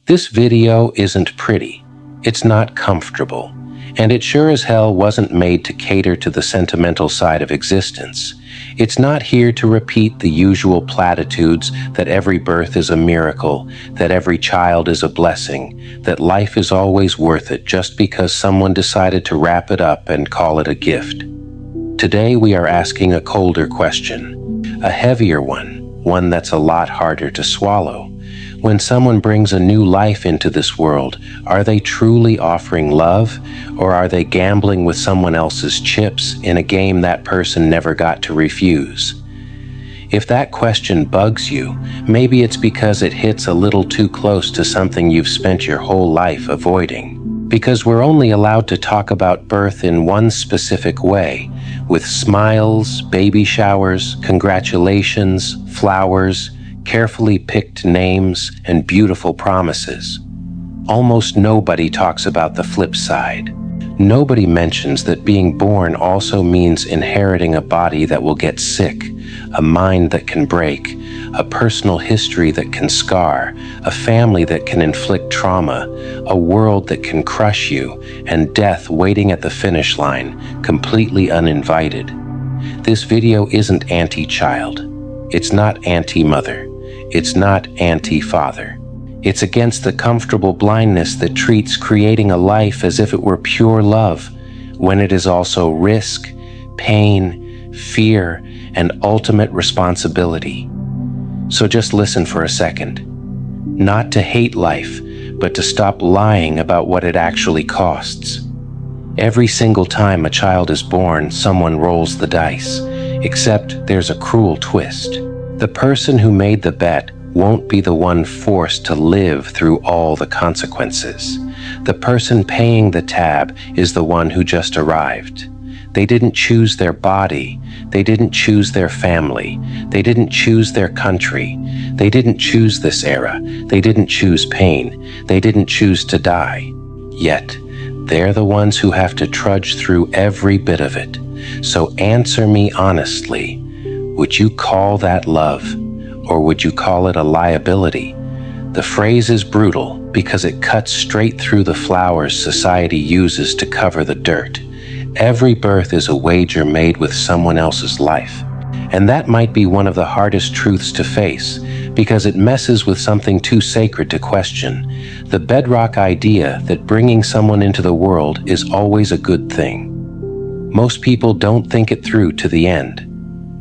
This video isn't pretty, it's not comfortable, and it sure as hell wasn't made to cater to the sentimental side of existence. It's not here to repeat the usual platitudes that every birth is a miracle, that every child is a blessing, that life is always worth it just because someone decided to wrap it up and call it a gift. Today we are asking a colder question, a heavier one that's a lot harder to swallow. When someone brings a new life into this world, are they truly offering love, or are they gambling with someone else's chips in a game that person never got to refuse? If that question bugs you, maybe it's because it hits a little too close to something you've spent your whole life avoiding. Because we're only allowed to talk about birth in one specific way, with smiles, baby showers, congratulations, flowers, carefully picked names, and beautiful promises. Almost nobody talks about the flip side. Nobody mentions that being born also means inheriting a body that will get sick, a mind that can break, a personal history that can scar, a family that can inflict trauma, a world that can crush you, and death waiting at the finish line, completely uninvited. This video isn't anti-child. It's not anti-mother. It's not anti-father. It's against the comfortable blindness that treats creating a life as if it were pure love, when it is also risk, pain, fear, and ultimate responsibility. So just listen for a second. Not to hate life, but to stop lying about what it actually costs. Every single time a child is born, someone rolls the dice, except there's a cruel twist. The person who made the bet won't be the one forced to live through all the consequences. The person paying the tab is the one who just arrived. They didn't choose their body. They didn't choose their family. They didn't choose their country. They didn't choose this era. They didn't choose pain. They didn't choose to die. Yet, they're the ones who have to trudge through every bit of it. So answer me honestly. Would you call that love, or would you call it a liability? The phrase is brutal because it cuts straight through the flowers society uses to cover the dirt. Every birth is a wager made with someone else's life. And that might be one of the hardest truths to face, because it messes with something too sacred to question, the bedrock idea that bringing someone into the world is always a good thing. Most people don't think it through to the end.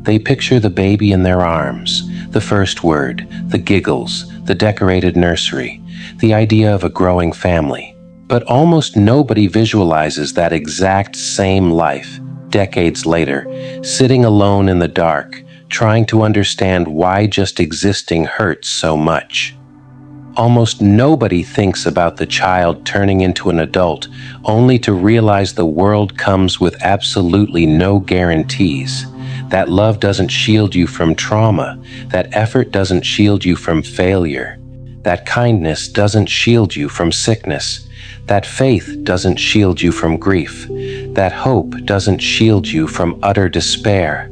They picture the baby in their arms, the first word, the giggles, the decorated nursery, the idea of a growing family. But almost nobody visualizes that exact same life, decades later, sitting alone in the dark, trying to understand why just existing hurts so much. Almost nobody thinks about the child turning into an adult, only to realize the world comes with absolutely no guarantees. That love doesn't shield you from trauma. That effort doesn't shield you from failure. That kindness doesn't shield you from sickness. That faith doesn't shield you from grief. That hope doesn't shield you from utter despair.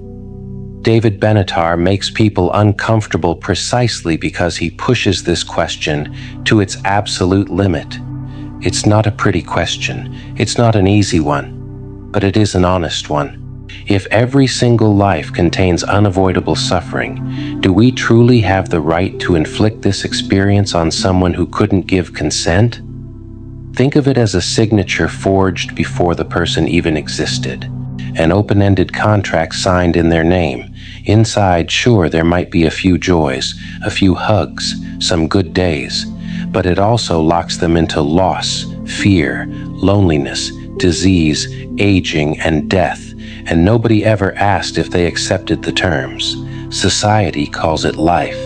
David Benatar makes people uncomfortable precisely because he pushes this question to its absolute limit. It's not a pretty question. It's not an easy one, but it is an honest one. If every single life contains unavoidable suffering, do we truly have the right to inflict this experience on someone who couldn't give consent? Think of it as a signature forged before the person even existed, an open-ended contract signed in their name. Inside, sure, there might be a few joys, a few hugs, some good days, but it also locks them into loss, fear, loneliness, disease, aging, and death. And nobody ever asked if they accepted the terms. Society calls it life.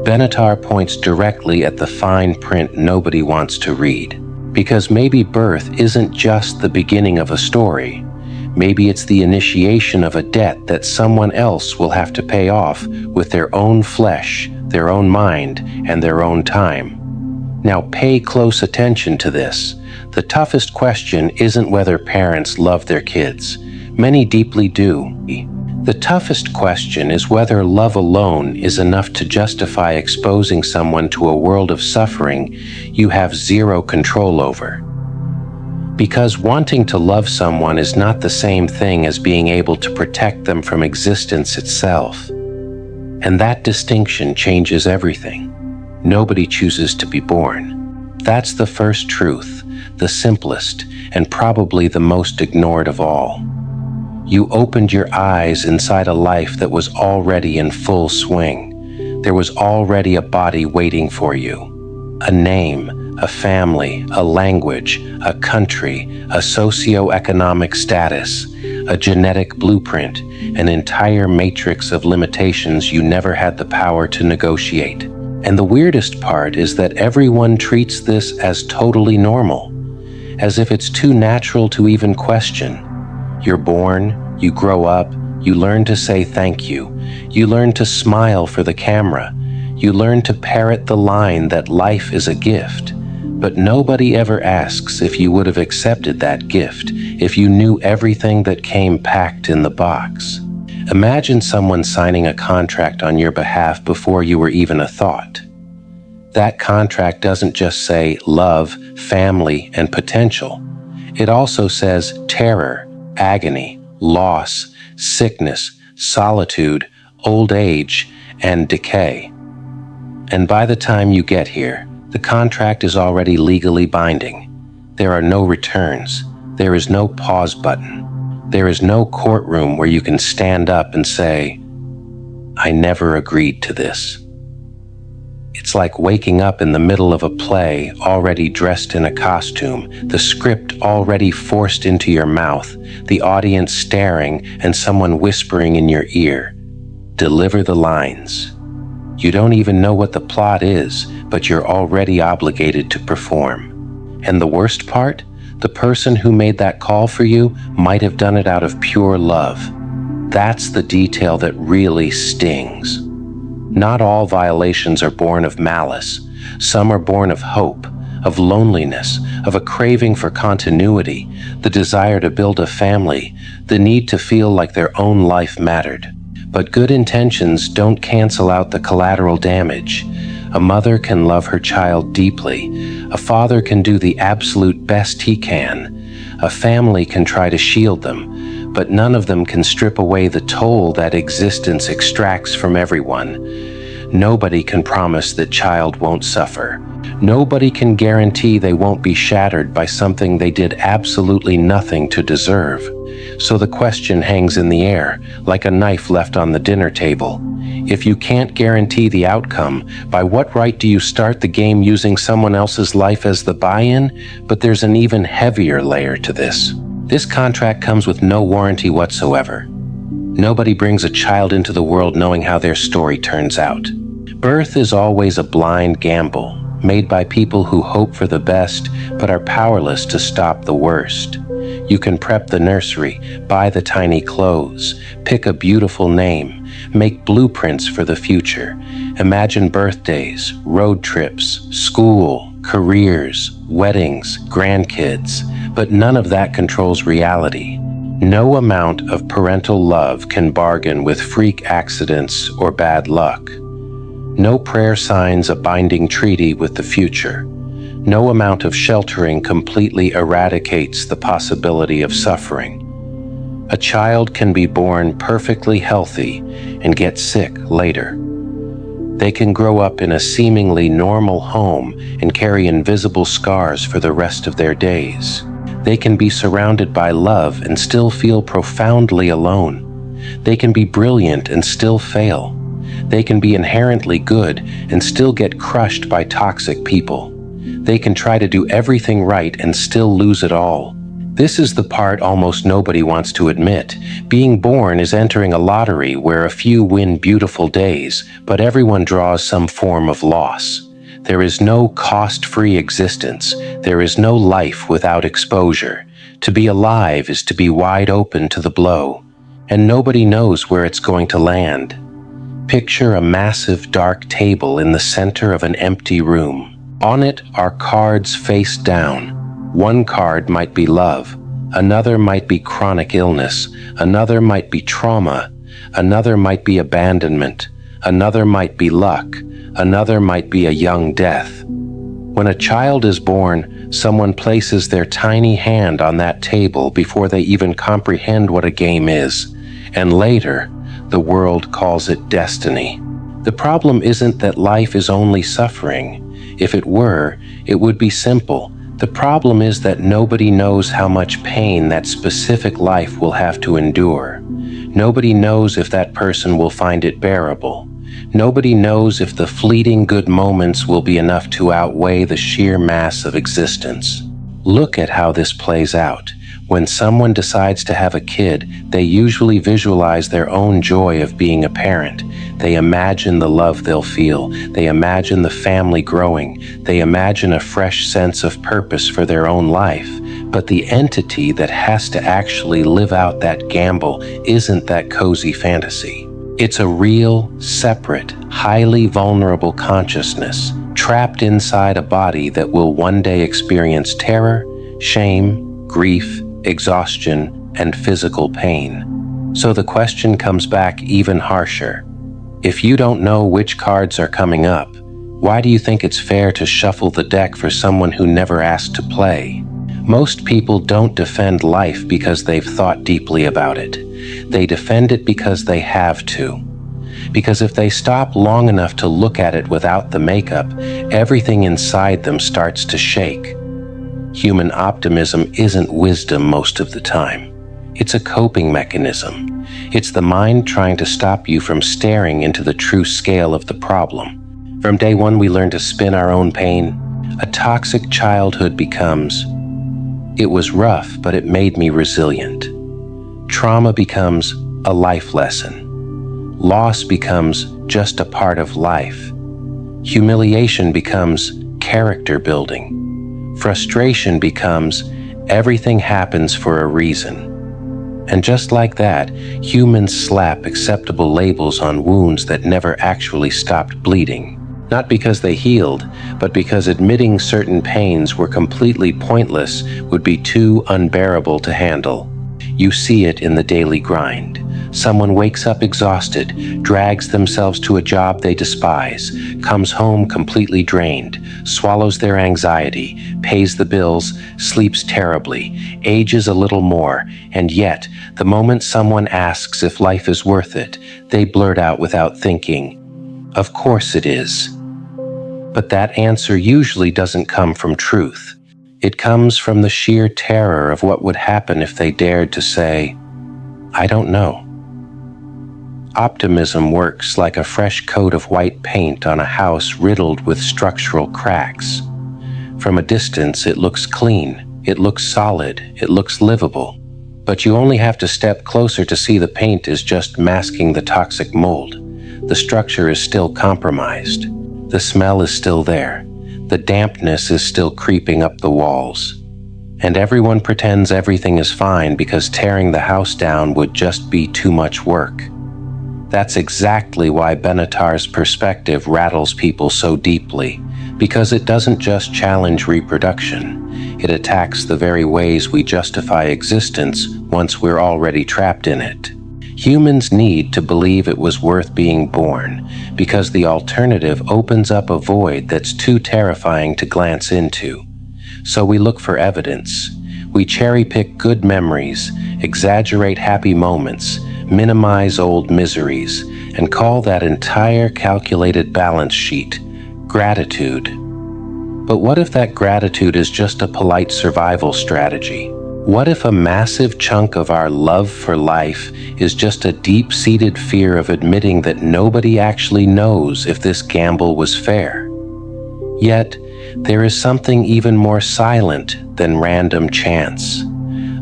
Benatar points directly at the fine print nobody wants to read. Because maybe birth isn't just the beginning of a story. Maybe it's the initiation of a debt that someone else will have to pay off with their own flesh, their own mind, and their own time. Now pay close attention to this. The toughest question isn't whether parents love their kids. Many deeply do. The toughest question is whether love alone is enough to justify exposing someone to a world of suffering you have zero control over. Because wanting to love someone is not the same thing as being able to protect them from existence itself. And that distinction changes everything. Nobody chooses to be born. That's the first truth, the simplest, and probably the most ignored of all. You opened your eyes inside a life that was already in full swing. There was already a body waiting for you. A name, a family, a language, a country, a socio-economic status, a genetic blueprint, an entire matrix of limitations you never had the power to negotiate. And the weirdest part is that everyone treats this as totally normal, as if it's too natural to even question. You're born, you grow up, you learn to say thank you, you learn to smile for the camera, you learn to parrot the line that life is a gift, but nobody ever asks if you would have accepted that gift if you knew everything that came packed in the box. Imagine someone signing a contract on your behalf before you were even a thought. That contract doesn't just say love, family, and potential. It also says terror, agony, loss, sickness, solitude, old age, and decay. And by the time you get here, the contract is already legally binding. There are no returns. There is no pause button. There is no courtroom where you can stand up and say, I never agreed to this. It's like waking up in the middle of a play, already dressed in a costume, the script already forced into your mouth, the audience staring, and someone whispering in your ear, deliver the lines. You don't even know what the plot is, but you're already obligated to perform. And the worst part? The person who made that call for you might have done it out of pure love. That's the detail that really stings. Not all violations are born of malice. Some are born of hope, of loneliness, of a craving for continuity, the desire to build a family, the need to feel like their own life mattered. But good intentions don't cancel out the collateral damage. A mother can love her child deeply. A father can do the absolute best he can. A family can try to shield them, but none of them can strip away the toll that existence extracts from everyone. Nobody can promise that child won't suffer. Nobody can guarantee they won't be shattered by something they did absolutely nothing to deserve. So the question hangs in the air, like a knife left on the dinner table. If you can't guarantee the outcome, by what right do you start the game using someone else's life as the buy-in? But there's an even heavier layer to this. This contract comes with no warranty whatsoever. Nobody brings a child into the world knowing how their story turns out. Birth is always a blind gamble, made by people who hope for the best, but are powerless to stop the worst. You can prep the nursery, buy the tiny clothes, pick a beautiful name, make blueprints for the future, imagine birthdays, road trips, school, careers, weddings, grandkids, but none of that controls reality. No amount of parental love can bargain with freak accidents or bad luck. No prayer signs a binding treaty with the future. No amount of sheltering completely eradicates the possibility of suffering. A child can be born perfectly healthy and get sick later. They can grow up in a seemingly normal home and carry invisible scars for the rest of their days. They can be surrounded by love and still feel profoundly alone. They can be brilliant and still fail. They can be inherently good and still get crushed by toxic people. They can try to do everything right and still lose it all. This is the part almost nobody wants to admit. Being born is entering a lottery where a few win beautiful days, but everyone draws some form of loss. There is no cost-free existence. There is no life without exposure. To be alive is to be wide open to the blow, and nobody knows where it's going to land. Picture a massive dark table in the center of an empty room. On it are cards face down. One card might be love, another might be chronic illness, another might be trauma, Another might be abandonment. Another might be luck. Another might be a young death. When a child is born, someone places their tiny hand on that table before they even comprehend what a game is, and later, the world calls it destiny. The problem isn't that life is only suffering. If it were, it would be simple. The problem is that nobody knows how much pain that specific life will have to endure. Nobody knows if that person will find it bearable. Nobody knows if the fleeting good moments will be enough to outweigh the sheer mass of existence. Look at how this plays out. When someone decides to have a kid, they usually visualize their own joy of being a parent. They imagine the love they'll feel. They imagine the family growing. They imagine a fresh sense of purpose for their own life. But the entity that has to actually live out that gamble isn't that cozy fantasy. It's a real, separate, highly vulnerable consciousness, trapped inside a body that will one day experience terror, shame, grief, exhaustion, and physical pain. So the question comes back even harsher. If you don't know which cards are coming up, why do you think it's fair to shuffle the deck for someone who never asked to play? Most people don't defend life because they've thought deeply about it. They defend it because they have to. Because if they stop long enough to look at it without the makeup, everything inside them starts to shake. Human optimism isn't wisdom most of the time. It's a coping mechanism. It's the mind trying to stop you from staring into the true scale of the problem. From day one, we learn to spin our own pain. A toxic childhood becomes, "It was rough, but it made me resilient." Trauma becomes a life lesson. Loss becomes just a part of life. Humiliation becomes character building. Frustration becomes everything happens for a reason. And just like that, humans slap acceptable labels on wounds that never actually stopped bleeding. Not because they healed, but because admitting certain pains were completely pointless would be too unbearable to handle. You see it in the daily grind. Someone wakes up exhausted, drags themselves to a job they despise, comes home completely drained, swallows their anxiety, pays the bills, sleeps terribly, ages a little more, and yet, the moment someone asks if life is worth it, they blurt out without thinking, "Of course it is." But that answer usually doesn't come from truth. It comes from the sheer terror of what would happen if they dared to say, "I don't know." Optimism works like a fresh coat of white paint on a house riddled with structural cracks. From a distance, it looks clean, it looks solid, it looks livable. But you only have to step closer to see the paint is just masking the toxic mold. The structure is still compromised. The smell is still there. The dampness is still creeping up the walls. And everyone pretends everything is fine because tearing the house down would just be too much work. That's exactly why Benatar's perspective rattles people so deeply, because it doesn't just challenge reproduction. It attacks the very ways we justify existence once we're already trapped in it. Humans need to believe it was worth being born, because the alternative opens up a void that's too terrifying to glance into. So we look for evidence. We cherry-pick good memories, exaggerate happy moments, minimize old miseries, and call that entire calculated balance sheet gratitude. But what if that gratitude is just a polite survival strategy? What if a massive chunk of our love for life is just a deep-seated fear of admitting that nobody actually knows if this gamble was fair? Yet, there is something even more silent than random chance.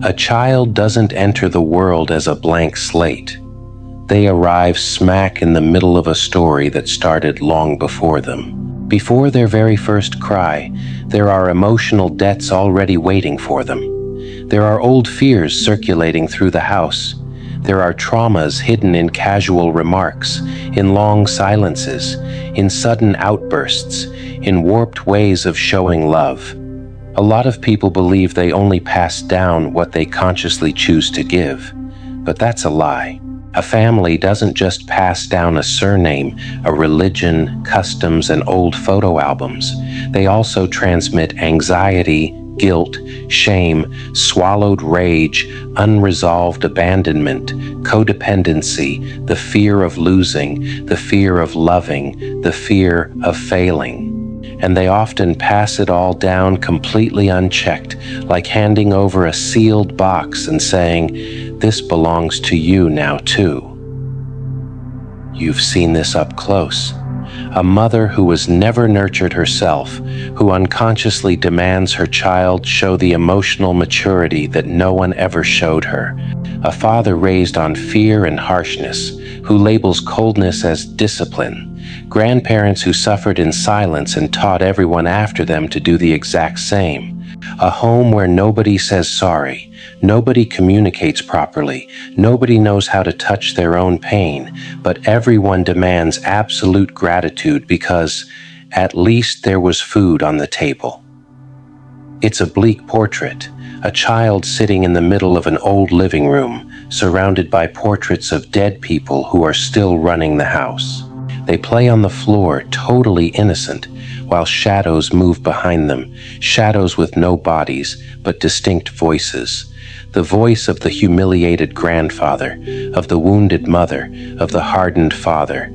A child doesn't enter the world as a blank slate. They arrive smack in the middle of a story that started long before them. Before their very first cry, there are emotional debts already waiting for them. There are old fears circulating through the house. There are traumas hidden in casual remarks, in long silences, in sudden outbursts, in warped ways of showing love. A lot of people believe they only pass down what they consciously choose to give, but that's a lie. A family doesn't just pass down a surname, a religion, customs, and old photo albums. They also transmit anxiety, guilt, shame, swallowed rage, unresolved abandonment, codependency, the fear of losing, the fear of loving, the fear of failing. And they often pass it all down completely unchecked, like handing over a sealed box and saying, "This belongs to you now too." You've seen this up close. A mother who was never nurtured herself, who unconsciously demands her child show the emotional maturity that no one ever showed her. A father raised on fear and harshness, who labels coldness as discipline. Grandparents who suffered in silence and taught everyone after them to do the exact same. A home where nobody says sorry, nobody communicates properly, nobody knows how to touch their own pain, but everyone demands absolute gratitude because at least there was food on the table. It's a bleak portrait, a child sitting in the middle of an old living room, surrounded by portraits of dead people who are still running the house. They play on the floor, totally innocent, while shadows move behind them, shadows with no bodies, but distinct voices. The voice of the humiliated grandfather, of the wounded mother, of the hardened father.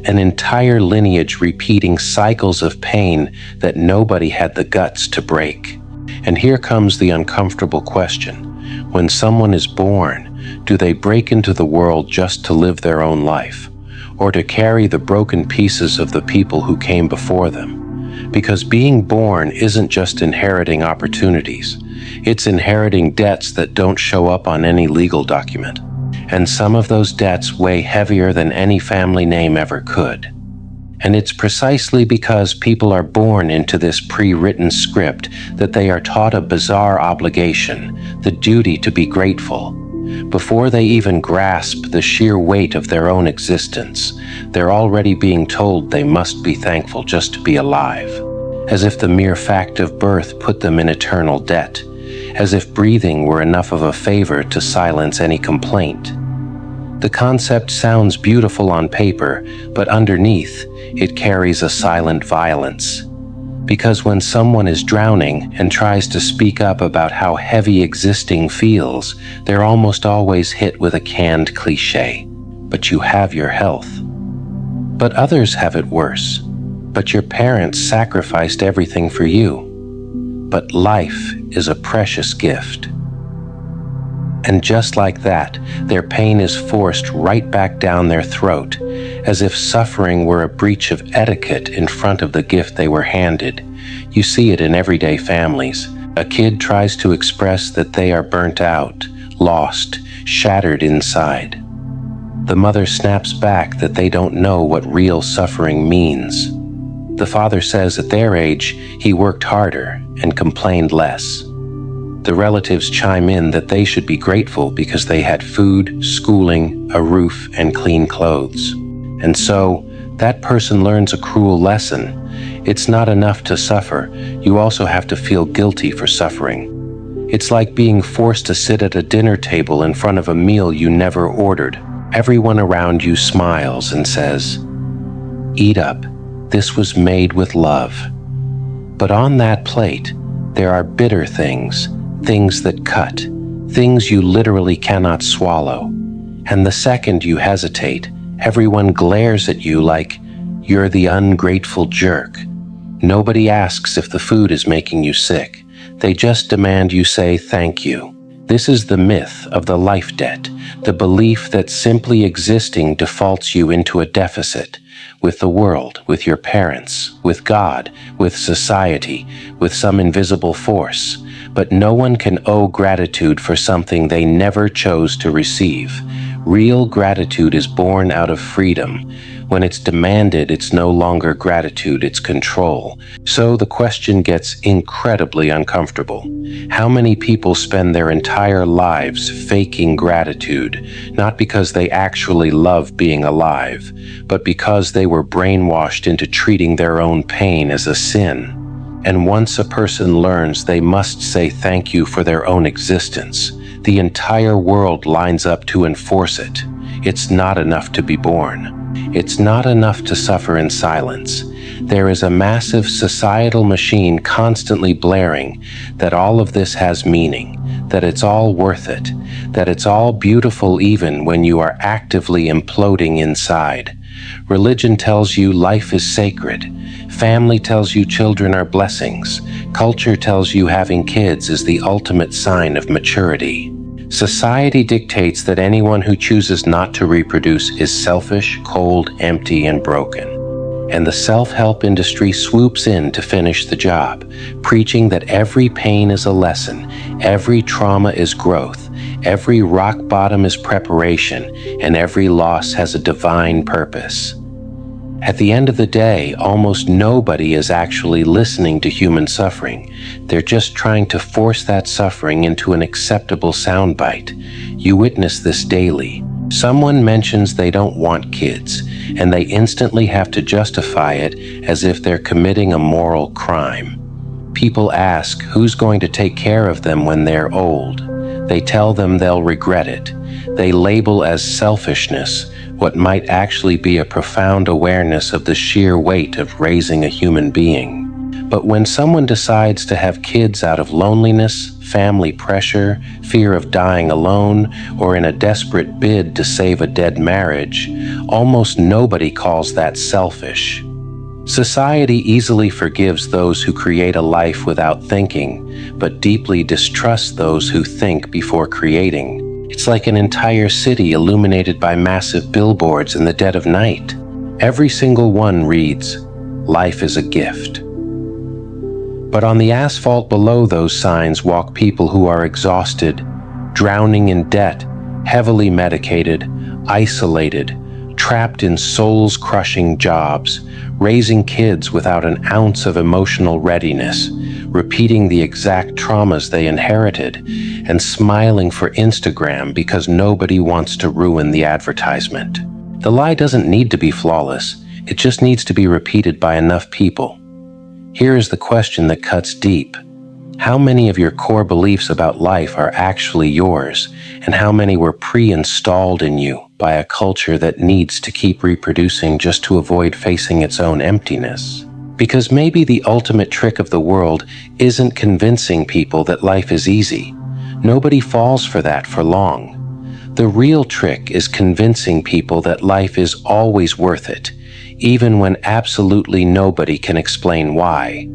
An entire lineage repeating cycles of pain that nobody had the guts to break. And here comes the uncomfortable question. When someone is born, do they break into the world just to live their own life? Or to carry the broken pieces of the people who came before them? Because being born isn't just inheriting opportunities. It's inheriting debts that don't show up on any legal document. And some of those debts weigh heavier than any family name ever could. And it's precisely because people are born into this pre-written script that they are taught a bizarre obligation, the duty to be grateful. Before they even grasp the sheer weight of their own existence, they're already being told they must be thankful just to be alive, as if the mere fact of birth put them in eternal debt, as if breathing were enough of a favor to silence any complaint. The concept sounds beautiful on paper, but underneath, it carries a silent violence. Because when someone is drowning and tries to speak up about how heavy existing feels, they're almost always hit with a canned cliché. But you have your health. But others have it worse. But your parents sacrificed everything for you. But life is a precious gift. And just like that, their pain is forced right back down their throat, as if suffering were a breach of etiquette in front of the gift they were handed. You see it in everyday families. A kid tries to express that they are burnt out, lost, shattered inside. The mother snaps back that they don't know what real suffering means. The father says at their age, he worked harder and complained less. The relatives chime in that they should be grateful because they had food, schooling, a roof, and clean clothes. And so, that person learns a cruel lesson. It's not enough to suffer, you also have to feel guilty for suffering. It's like being forced to sit at a dinner table in front of a meal you never ordered. Everyone around you smiles and says, "Eat up, this was made with love." But on that plate, there are bitter things, things that cut, things you literally cannot swallow. And the second you hesitate, everyone glares at you like you're the ungrateful jerk. Nobody asks if the food is making you sick. They just demand you say thank you. This is the myth of the life debt, the belief that simply existing defaults you into a deficit with the world, with your parents, with God, with society, with some invisible force. But no one can owe gratitude for something they never chose to receive. Real gratitude is born out of freedom. When it's demanded, it's no longer gratitude, it's control. So the question gets incredibly uncomfortable. How many people spend their entire lives faking gratitude, not because they actually love being alive, but because they were brainwashed into treating their own pain as a sin? And once a person learns they must say thank you for their own existence, the entire world lines up to enforce it. It's not enough to be born. It's not enough to suffer in silence. There is a massive societal machine constantly blaring that all of this has meaning, that it's all worth it, that it's all beautiful even when you are actively imploding inside. Religion tells you life is sacred. Family tells you children are blessings. Culture tells you having kids is the ultimate sign of maturity. Society dictates that anyone who chooses not to reproduce is selfish, cold, empty, and broken. And the self-help industry swoops in to finish the job, preaching that every pain is a lesson, every trauma is growth, every rock bottom is preparation, and every loss has a divine purpose. At the end of the day, almost nobody is actually listening to human suffering. They're just trying to force that suffering into an acceptable soundbite. You witness this daily. Someone mentions they don't want kids, and they instantly have to justify it as if they're committing a moral crime. People ask who's going to take care of them when they're old. They tell them they'll regret it. They label as selfishness what might actually be a profound awareness of the sheer weight of raising a human being. But when someone decides to have kids out of loneliness, family pressure, fear of dying alone, or in a desperate bid to save a dead marriage, almost nobody calls that selfish. Society easily forgives those who create a life without thinking, but deeply distrusts those who think before creating. It's like an entire city illuminated by massive billboards in the dead of night. Every single one reads, "Life is a gift." But on the asphalt below those signs walk people who are exhausted, drowning in debt, heavily medicated, isolated, trapped in soul-crushing jobs, raising kids without an ounce of emotional readiness, repeating the exact traumas they inherited, and smiling for Instagram because nobody wants to ruin the advertisement. The lie doesn't need to be flawless, it just needs to be repeated by enough people. Here is the question that cuts deep. How many of your core beliefs about life are actually yours, and how many were pre-installed in you by a culture that needs to keep reproducing just to avoid facing its own emptiness? Because maybe the ultimate trick of the world isn't convincing people that life is easy. Nobody falls for that for long. The real trick is convincing people that life is always worth it, even when absolutely nobody can explain why.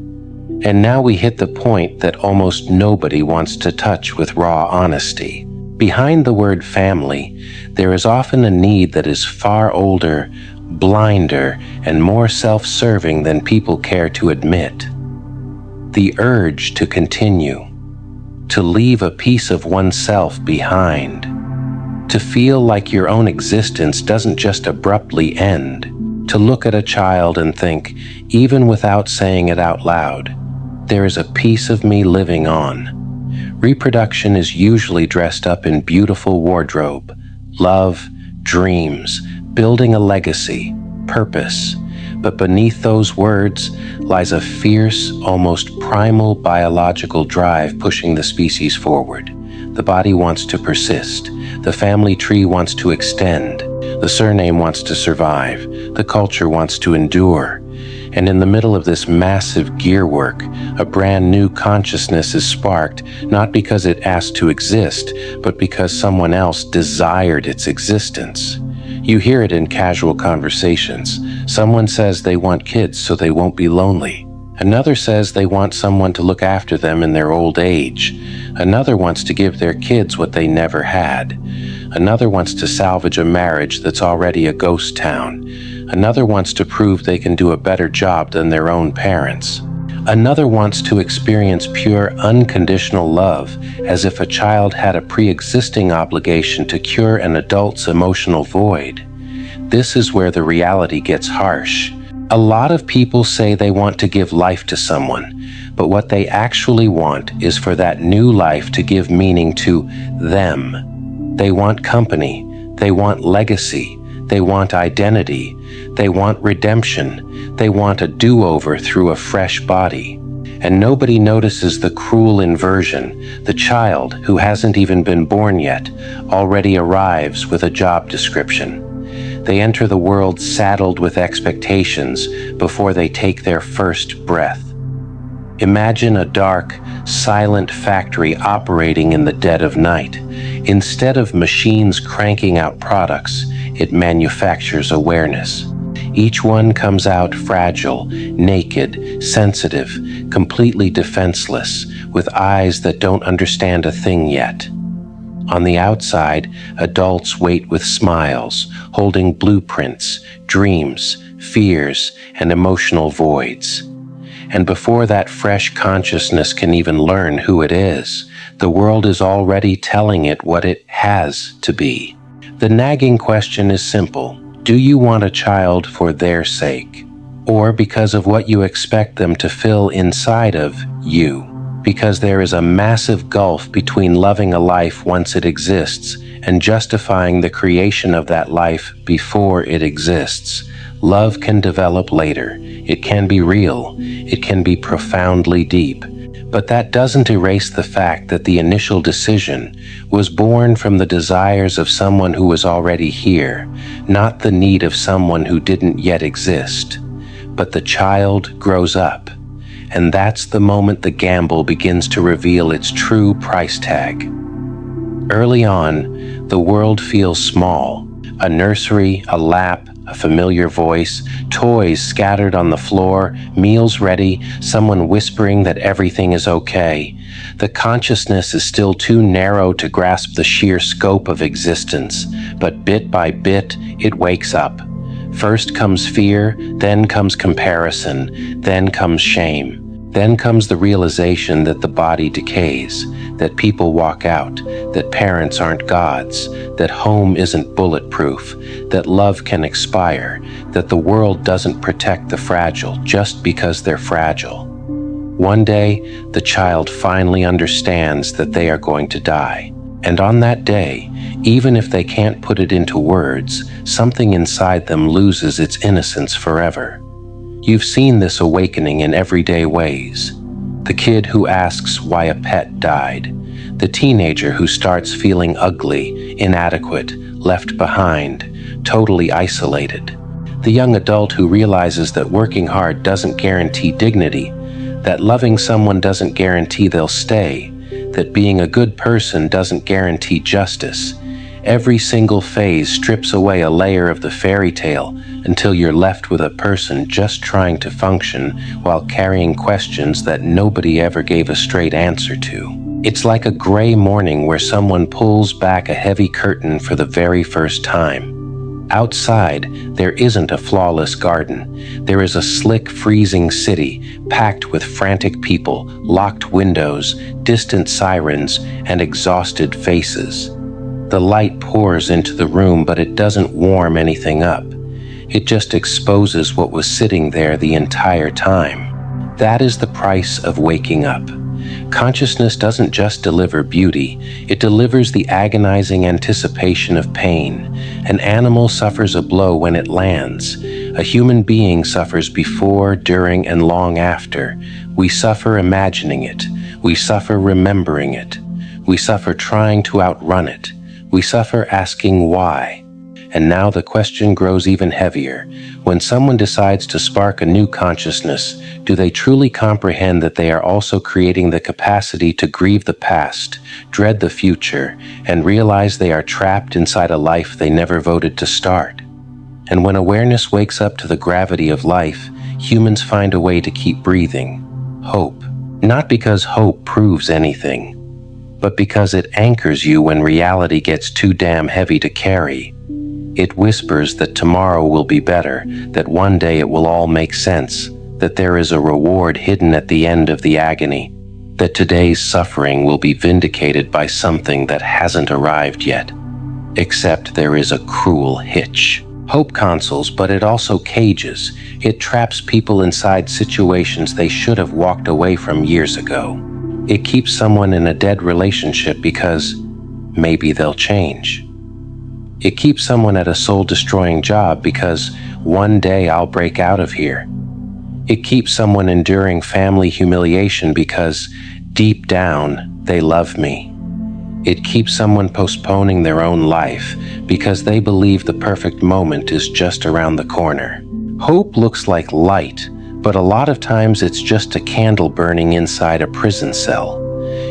And now we hit the point that almost nobody wants to touch with raw honesty. Behind the word family, there is often a need that is far older, blinder, and more self-serving than people care to admit. The urge to continue, to leave a piece of oneself behind, to feel like your own existence doesn't just abruptly end, to look at a child and think, even without saying it out loud, there is a piece of me living on. Reproduction is usually dressed up in beautiful wardrobe, love, dreams, building a legacy, purpose. But beneath those words lies a fierce, almost primal biological drive pushing the species forward. The body wants to persist. The family tree wants to extend. The surname wants to survive. The culture wants to endure. And in the middle of this massive gear work, a brand new consciousness is sparked, not because it asked to exist, but because someone else desired its existence. You hear it in casual conversations. Someone says they want kids so they won't be lonely. Another says they want someone to look after them in their old age. Another wants to give their kids what they never had. Another wants to salvage a marriage that's already a ghost town. Another wants to prove they can do a better job than their own parents. Another wants to experience pure, unconditional love, as if a child had a pre-existing obligation to cure an adult's emotional void. This is where the reality gets harsh. A lot of people say they want to give life to someone, but what they actually want is for that new life to give meaning to them. They want company, they want legacy, they want identity, they want redemption, they want a do-over through a fresh body. And nobody notices the cruel inversion. The child, who hasn't even been born yet, already arrives with a job description. They enter the world saddled with expectations before they take their first breath. Imagine a dark, silent factory operating in the dead of night. Instead of machines cranking out products, it manufactures awareness. Each one comes out fragile, naked, sensitive, completely defenseless, with eyes that don't understand a thing yet. On the outside, adults wait with smiles, holding blueprints, dreams, fears, and emotional voids. And before that fresh consciousness can even learn who it is, the world is already telling it what it has to be. The nagging question is simple. Do you want a child for their sake, or because of what you expect them to fill inside of you? Because there is a massive gulf between loving a life once it exists and justifying the creation of that life before it exists. Love can develop later. It can be real. It can be profoundly deep. But that doesn't erase the fact that the initial decision was born from the desires of someone who was already here, not the need of someone who didn't yet exist. But the child grows up, and that's the moment the gamble begins to reveal its true price tag. Early on, the world feels small. A nursery, a lap, a familiar voice, toys scattered on the floor, meals ready, someone whispering that everything is okay. The consciousness is still too narrow to grasp the sheer scope of existence, but bit by bit, it wakes up. First comes fear, then comes comparison, then comes shame. Then comes the realization that the body decays, that people walk out, that parents aren't gods, that home isn't bulletproof, that love can expire, that the world doesn't protect the fragile just because they're fragile. One day, the child finally understands that they are going to die. And on that day, even if they can't put it into words, something inside them loses its innocence forever. You've seen this awakening in everyday ways. The kid who asks why a pet died. The teenager who starts feeling ugly, inadequate, left behind, totally isolated. The young adult who realizes that working hard doesn't guarantee dignity, that loving someone doesn't guarantee they'll stay, that being a good person doesn't guarantee justice. Every single phase strips away a layer of the fairy tale until you're left with a person just trying to function while carrying questions that nobody ever gave a straight answer to. It's like a gray morning where someone pulls back a heavy curtain for the very first time. Outside, there isn't a flawless garden. There is a slick, freezing city, packed with frantic people, locked windows, distant sirens, and exhausted faces. The light pours into the room, but it doesn't warm anything up. It just exposes what was sitting there the entire time. That is the price of waking up. Consciousness doesn't just deliver beauty, it delivers the agonizing anticipation of pain. An animal suffers a blow when it lands. A human being suffers before, during, and long after. We suffer imagining it. We suffer remembering it. We suffer trying to outrun it. We suffer asking why. And now the question grows even heavier. When someone decides to spark a new consciousness, do they truly comprehend that they are also creating the capacity to grieve the past, dread the future, and realize they are trapped inside a life they never voted to start? And when awareness wakes up to the gravity of life, humans find a way to keep breathing. Hope. Not because hope proves anything, but because it anchors you when reality gets too damn heavy to carry. It whispers that tomorrow will be better, that one day it will all make sense, that there is a reward hidden at the end of the agony, that today's suffering will be vindicated by something that hasn't arrived yet. Except there is a cruel hitch. Hope consoles, but it also cages. It traps people inside situations they should have walked away from years ago. It keeps someone in a dead relationship because maybe they'll change. It keeps someone at a soul-destroying job because one day I'll break out of here. It keeps someone enduring family humiliation because, deep down, they love me. It keeps someone postponing their own life because they believe the perfect moment is just around the corner. Hope looks like light, but a lot of times it's just a candle burning inside a prison cell.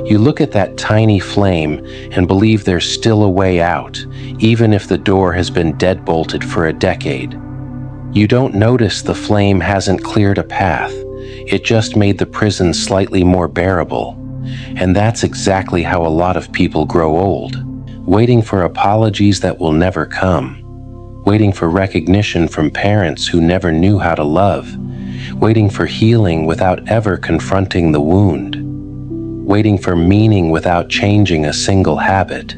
You look at that tiny flame and believe there's still a way out, even if the door has been deadbolted for a decade. You don't notice the flame hasn't cleared a path. It just made the prison slightly more bearable. And that's exactly how a lot of people grow old, waiting for apologies that will never come, waiting for recognition from parents who never knew how to love, waiting for healing without ever confronting the wound, waiting for meaning without changing a single habit,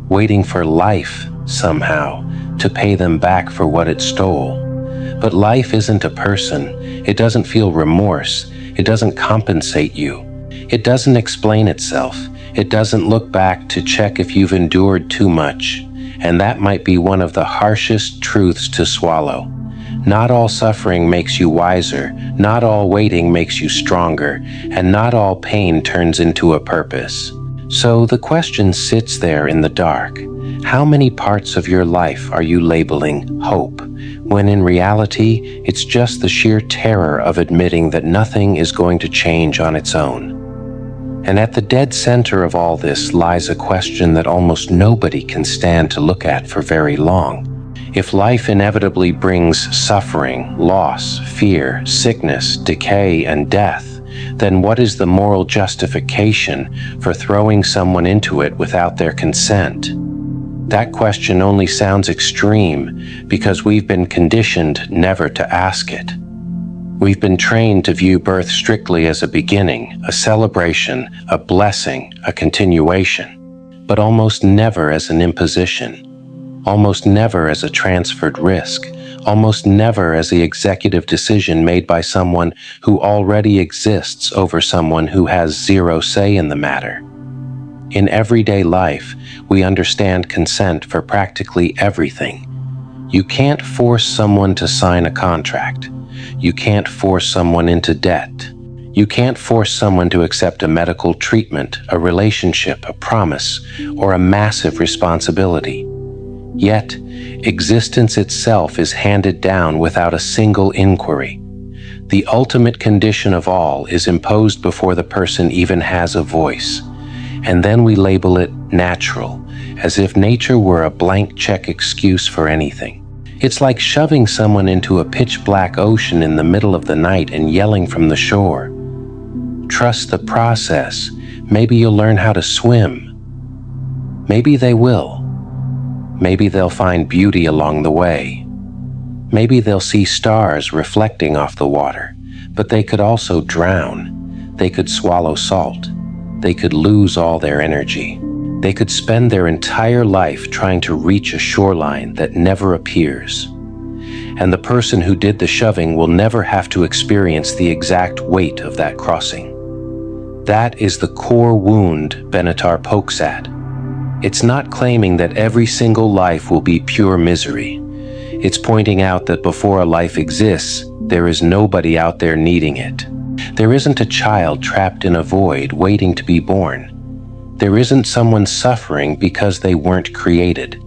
waiting for life, somehow, to pay them back for what it stole. But life isn't a person. It doesn't feel remorse. It doesn't compensate you. It doesn't explain itself. It doesn't look back to check if you've endured too much. And that might be one of the harshest truths to swallow. Not all suffering makes you wiser, not all waiting makes you stronger, and not all pain turns into a purpose. So the question sits there in the dark. How many parts of your life are you labeling hope, when in reality, it's just the sheer terror of admitting that nothing is going to change on its own? And at the dead center of all this lies a question that almost nobody can stand to look at for very long. If life inevitably brings suffering, loss, fear, sickness, decay, and death, then what is the moral justification for throwing someone into it without their consent? That question only sounds extreme because we've been conditioned never to ask it. We've been trained to view birth strictly as a beginning, a celebration, a blessing, a continuation, but almost never as an imposition, almost never as a transferred risk, almost never as the executive decision made by someone who already exists over someone who has zero say in the matter. In everyday life, we understand consent for practically everything. You can't force someone to sign a contract. You can't force someone into debt. You can't force someone to accept a medical treatment, a relationship, a promise, or a massive responsibility. Yet, existence itself is handed down without a single inquiry. The ultimate condition of all is imposed before the person even has a voice. And then we label it natural, as if nature were a blank check excuse for anything. It's like shoving someone into a pitch-black ocean in the middle of the night and yelling from the shore. Trust the process. Maybe you'll learn how to swim. Maybe they will. Maybe they'll find beauty along the way. Maybe they'll see stars reflecting off the water, but they could also drown. They could swallow salt. They could lose all their energy. They could spend their entire life trying to reach a shoreline that never appears. And the person who did the shoving will never have to experience the exact weight of that crossing. That is the core wound Benatar pokes at. It's not claiming that every single life will be pure misery. It's pointing out that before a life exists, there is nobody out there needing it. There isn't a child trapped in a void waiting to be born. There isn't someone suffering because they weren't created.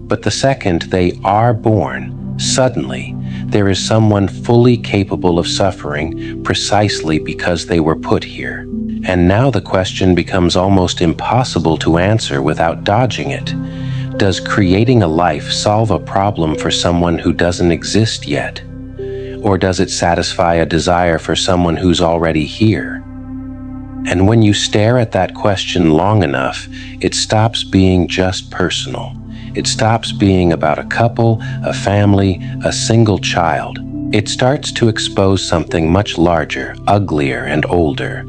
But the second they are born, suddenly, there is someone fully capable of suffering precisely because they were put here. And now the question becomes almost impossible to answer without dodging it. Does creating a life solve a problem for someone who doesn't exist yet? Or does it satisfy a desire for someone who's already here? And when you stare at that question long enough, it stops being just personal. It stops being about a couple, a family, a single child. It starts to expose something much larger, uglier, and older.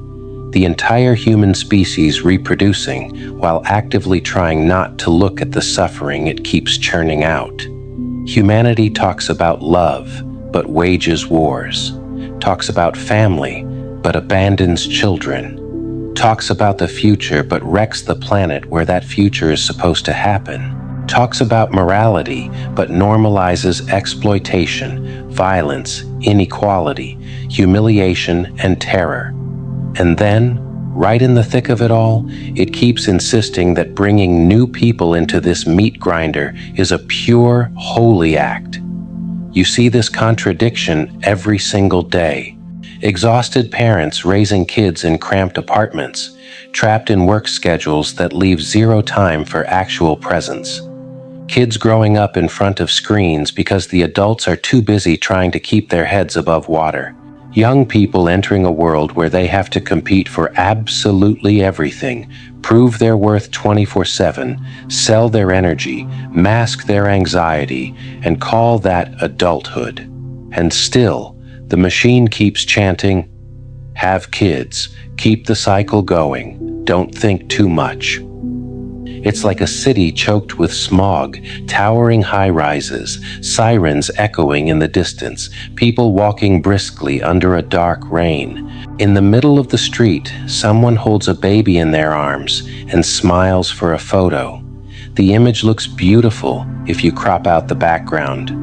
The entire human species reproducing while actively trying not to look at the suffering it keeps churning out. Humanity talks about love, but wages wars. Talks about family, but abandons children. Talks about the future, but wrecks the planet where that future is supposed to happen. Talks about morality, but normalizes exploitation, violence, inequality, humiliation, and terror. And then, right in the thick of it all, it keeps insisting that bringing new people into this meat grinder is a pure, holy act. You see this contradiction every single day. Exhausted parents raising kids in cramped apartments, trapped in work schedules that leave zero time for actual presence. Kids growing up in front of screens because the adults are too busy trying to keep their heads above water. Young people entering a world where they have to compete for absolutely everything, prove their worth 24/7, sell their energy, mask their anxiety, and call that adulthood. And still, the machine keeps chanting, "Have kids, keep the cycle going, don't think too much." It's like a city choked with smog, towering high-rises, sirens echoing in the distance, people walking briskly under a dark rain. In the middle of the street, someone holds a baby in their arms and smiles for a photo. The image looks beautiful if you crop out the background,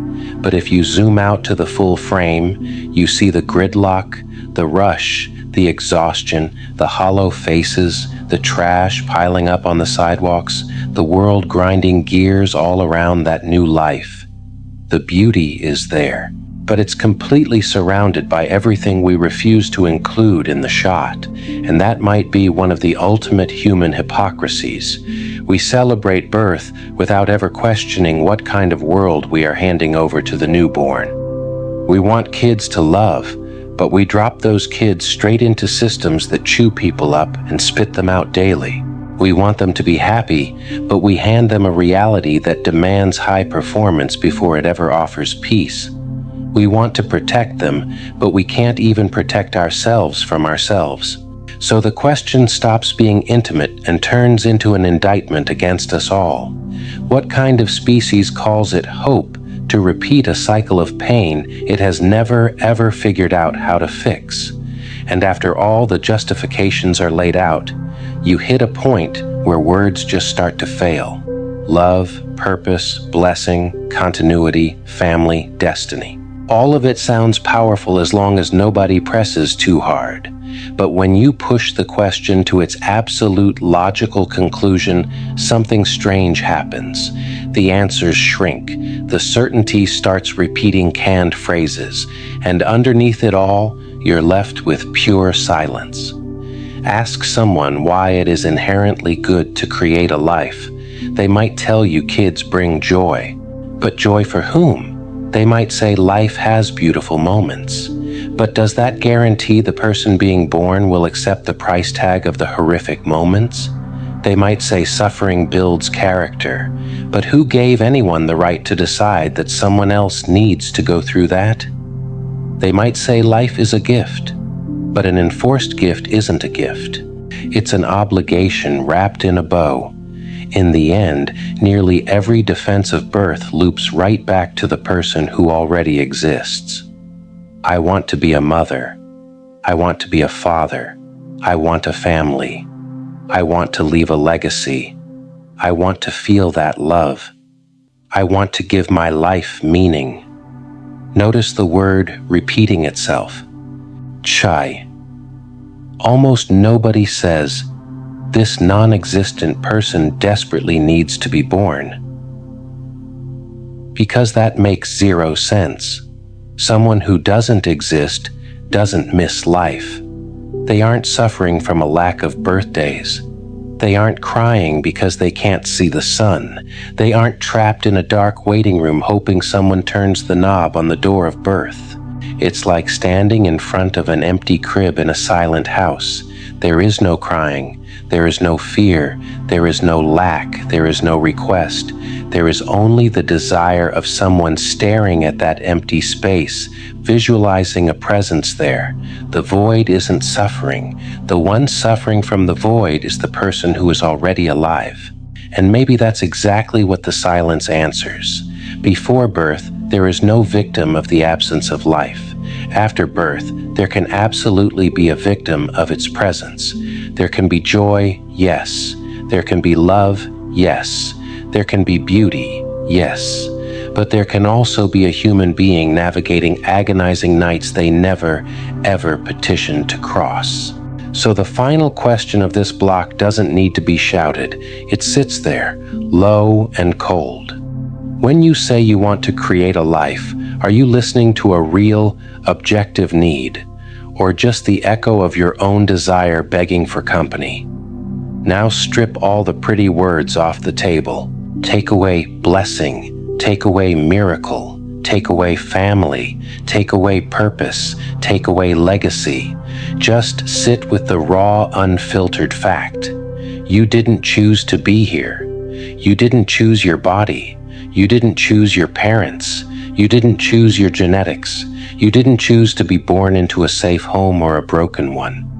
but if you zoom out to the full frame, you see the gridlock, the rush, the exhaustion, the hollow faces, the trash piling up on the sidewalks, the world grinding gears all around that new life. The beauty is there, but it's completely surrounded by everything we refuse to include in the shot, and that might be one of the ultimate human hypocrisies. We celebrate birth without ever questioning what kind of world we are handing over to the newborn. We want kids to love, but we drop those kids straight into systems that chew people up and spit them out daily. We want them to be happy, but we hand them a reality that demands high performance before it ever offers peace. We want to protect them, but we can't even protect ourselves from ourselves. So the question stops being intimate and turns into an indictment against us all. What kind of species calls it hope to repeat a cycle of pain it has never ever figured out how to fix? And after all the justifications are laid out, you hit a point where words just start to fail. Love, purpose, blessing, continuity, family, destiny. All of it sounds powerful as long as nobody presses too hard. But when you push the question to its absolute logical conclusion, something strange happens. The answers shrink. The certainty starts repeating canned phrases. And underneath it all, you're left with pure silence. Ask someone why it is inherently good to create a life. They might tell you kids bring joy. But joy for whom? They might say life has beautiful moments. But does that guarantee the person being born will accept the price tag of the horrific moments? They might say suffering builds character, but who gave anyone the right to decide that someone else needs to go through that? They might say life is a gift, but an enforced gift isn't a gift. It's an obligation wrapped in a bow. In the end, nearly every defense of birth loops right back to the person who already exists. I want to be a mother. I want to be a father. I want a family. I want to leave a legacy. I want to feel that love. I want to give my life meaning. Notice the word repeating itself. Chai. Almost nobody says, this non-existent person desperately needs to be born. Because that makes zero sense. Someone who doesn't exist doesn't miss life. They aren't suffering from a lack of birthdays. They aren't crying because they can't see the sun. They aren't trapped in a dark waiting room hoping someone turns the knob on the door of birth. It's like standing in front of an empty crib in a silent house. There is no crying. There is no fear. There is no lack. There is no request. There is only the desire of someone staring at that empty space, visualizing a presence there. The void isn't suffering. The one suffering from the void is the person who is already alive. And maybe that's exactly what the silence answers. Before birth, there is no victim of the absence of life. After birth, there can absolutely be a victim of its presence. There can be joy, yes. There can be love, yes. There can be beauty, yes. but there can also be a human being navigating agonizing nights they never, ever petitioned to cross. So the final question of this block doesn't need to be shouted. It sits there, low and cold. When you say you want to create a life, are you listening to a real, objective need, or just the echo of your own desire begging for company? Now strip all the pretty words off the table. Take away blessing, take away miracle, take away family, take away purpose, take away legacy. Just sit with the raw, unfiltered fact. You didn't choose to be here. You didn't choose your body. You didn't choose your parents. You didn't choose your genetics. You didn't choose to be born into a safe home or a broken one.